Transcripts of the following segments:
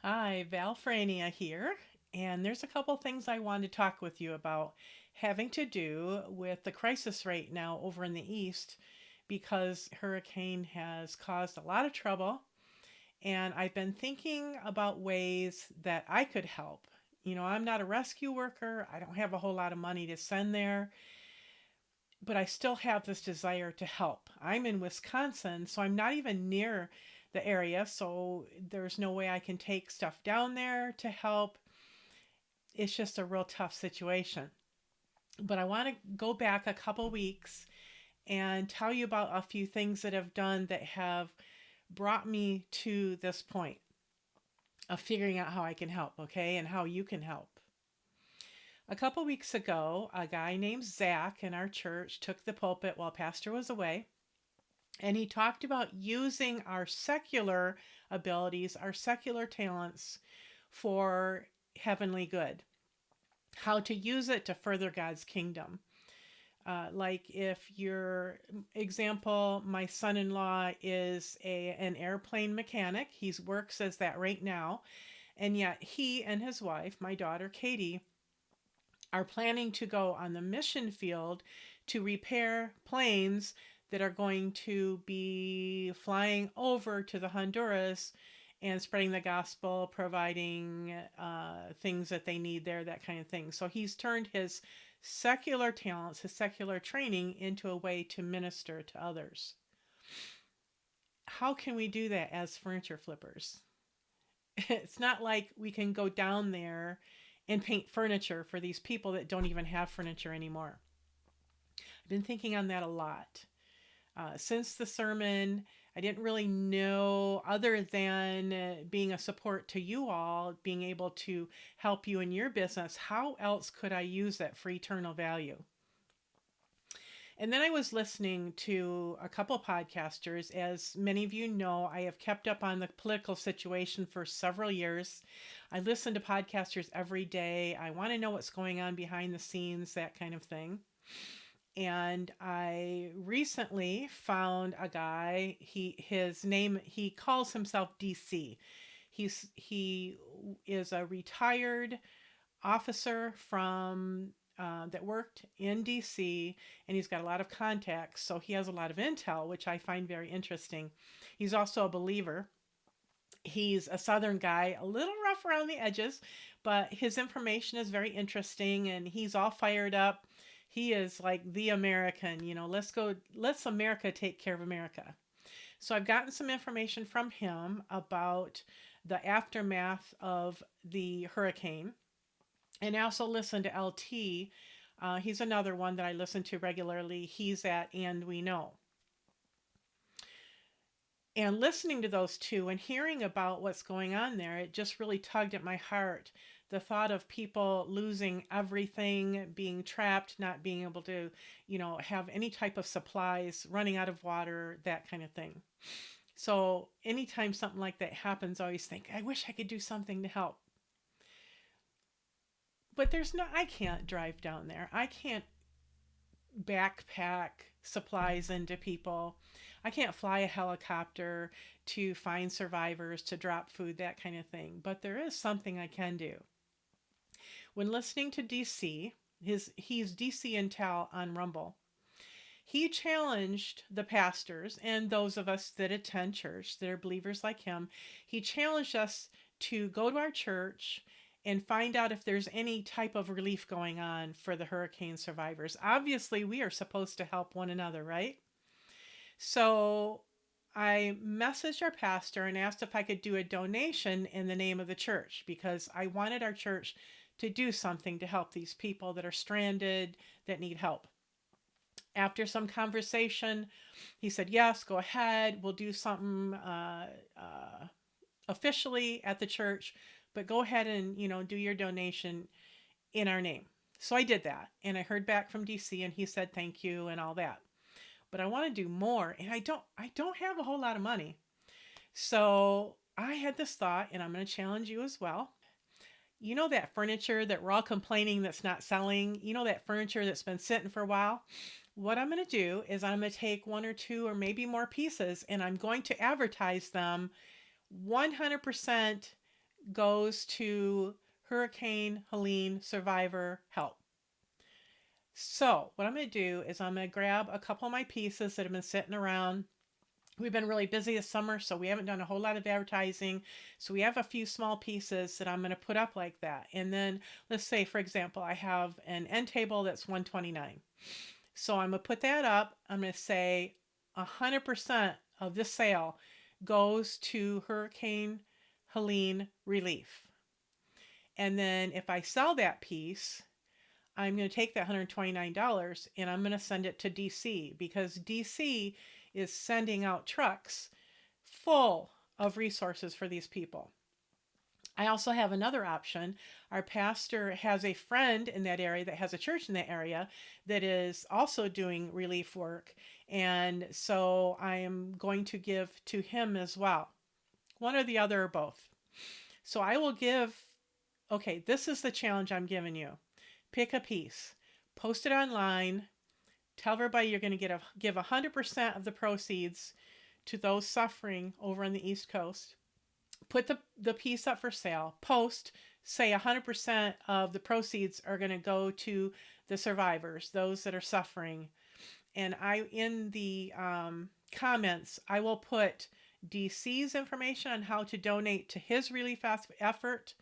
Hi, Val Frania here, and there's a couple things I wanted to talk with you about having to do with the crisis right now over in the east because hurricane has caused a lot of trouble, and I've been thinking about ways that I could help. I'm not a rescue worker. I don't have a whole lot of money to send there, but I still have this desire to help. I'm in Wisconsin, so I'm not even near the area, so there's no way I can take stuff down there to help. It's just a real tough situation. But I want to go back a couple weeks and tell you about a few things that I've done that have brought me to this point of figuring out how I can help, okay, and how you can help. A couple weeks ago, a guy named Zach in our church took the pulpit while Pastor was away, and he talked about using our secular abilities, our secular talents for heavenly good, how to use it to further God's kingdom. Like if your example, my son-in-law is an airplane mechanic. He works as that right now, and yet he and his wife, my daughter Katie, are planning to go on the mission field to repair planes that are going to be flying over to the Honduras and spreading the gospel, providing things that they need there, that kind of thing. So he's turned his secular talents, his secular training, into a way to minister to others. How can we do that as furniture flippers? It's not like we can go down there and paint furniture for these people that don't even have furniture anymore. I've been thinking on that a lot. Since the sermon, I didn't really know, other than being a support to you all, being able to help you in your business, how else could I use that for eternal value? And then I was listening to a couple podcasters. As many of you know, I have kept up on the political situation for several years. I listen to podcasters every day. I want to know what's going on behind the scenes, that kind of thing. And I recently found a guy. He calls himself DC. He is a retired officer from that worked in DC, and he's got a lot of contacts, so he has a lot of intel, which I find very interesting. He's also a believer. He's a southern guy, a little rough around the edges, but his information is very interesting, and he's all fired up. He is like the American, let's America take care of America. So I've gotten some information from him about the aftermath of the hurricane, and I also listen to LT. He's another one that I listen to regularly. He's at And We Know. And listening to those two and hearing about what's going on there, it just really tugged at my heart. The thought of people losing everything, being trapped, not being able to, have any type of supplies, running out of water, that kind of thing. So anytime something like that happens, I always think, I wish I could do something to help. But I can't drive down there. I can't backpack supplies into people. I can't fly a helicopter to find survivors, to drop food, that kind of thing. But there is something I can do. When listening to DC, he's DC Intel on Rumble. He challenged the pastors and those of us that attend church that are believers like him. He challenged us to go to our church and find out if there's any type of relief going on for the hurricane survivors. Obviously, we are supposed to help one another, right? So I messaged our pastor and asked if I could do a donation in the name of the church because I wanted our church to do something to help these people that are stranded, that need help. After some conversation, he said, yes, go ahead. We'll do something officially at the church, but go ahead and, do your donation in our name. So I did that, and I heard back from DC, and he said thank you and all that. But I want to do more, and I don't have a whole lot of money. So I had this thought, and I'm going to challenge you as well. You know that furniture that we're all complaining that's not selling? You know that furniture that's been sitting for a while? What I'm going to do is I'm going to take one or two or maybe more pieces, and I'm going to advertise them 100% goes to Hurricane Helene survivor help. So, what I'm going to do is I'm going to grab a couple of my pieces that have been sitting around. We've been really busy this summer, so we haven't done a whole lot of advertising. So we have a few small pieces that I'm going to put up like that. And then let's say, for example, I have an end table that's 129. So I'm going to put that up. I'm going to say 100% of this sale goes to Hurricane Helene relief. And then if I sell that piece, I'm going to take that $129 and I'm going to send it to DC because DC is sending out trucks full of resources for these people. I also have another option. Our pastor has a friend in that area that has a church in that area that is also doing relief work. And so I am going to give to him as well. One or the other or both. So I will give, okay, this is the challenge I'm giving you. Pick a piece, post it online, tell everybody you're going to give 100% of the proceeds to those suffering over on the East Coast. Put the piece up for sale, post, say 100% of the proceeds are going to go to the survivors, those that are suffering. And in the comments, I will put DC's information on how to donate to his relief effort.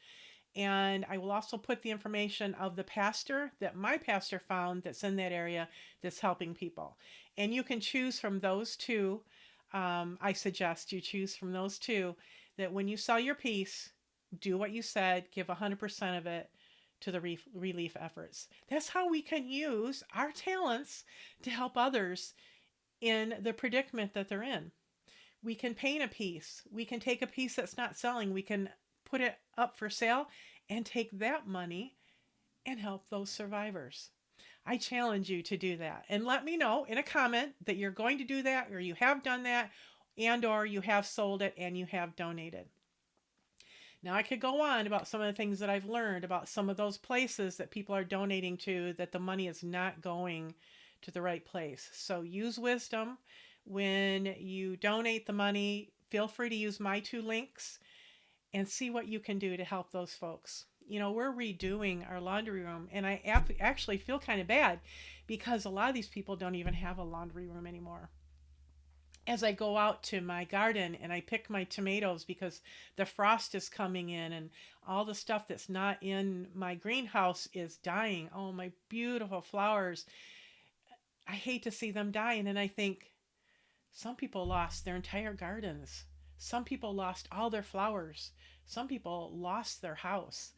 And I will also put the information of the pastor that my pastor found that's in that area that's helping people. And you can choose from those two. I suggest you choose from those two that when you sell your piece, do what you said, give 100% of it to the relief efforts. That's how we can use our talents to help others in the predicament that they're in. We can paint a piece. We can take a piece that's not selling. We can put it up for sale and take that money and help those survivors. I challenge you to do that. And let me know in a comment that you're going to do that or you have done that and or you have sold it and you have donated. Now I could go on about some of the things that I've learned about some of those places that people are donating to that the money is not going to the right place. So use wisdom. When you donate the money, feel free to use my two links and see what you can do to help those folks. You know, we're redoing our laundry room, and I actually feel kind of bad because a lot of these people don't even have a laundry room anymore. As I go out to my garden and I pick my tomatoes because the frost is coming in and all the stuff that's not in my greenhouse is dying. Oh, my beautiful flowers. I hate to see them die. And then I think some people lost their entire gardens. Some people lost all their flowers. Some people lost their house.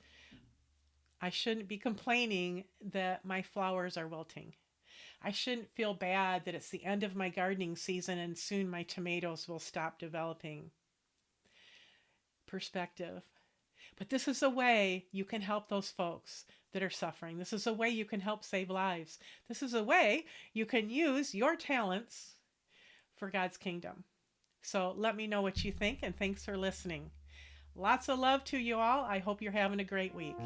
I shouldn't be complaining that my flowers are wilting. I shouldn't feel bad that it's the end of my gardening season and soon my tomatoes will stop developing. Perspective. But this is a way you can help those folks that are suffering. This is a way you can help save lives. This is a way you can use your talents for God's kingdom. So let me know what you think, and thanks for listening. Lots of love to you all. I hope you're having a great week.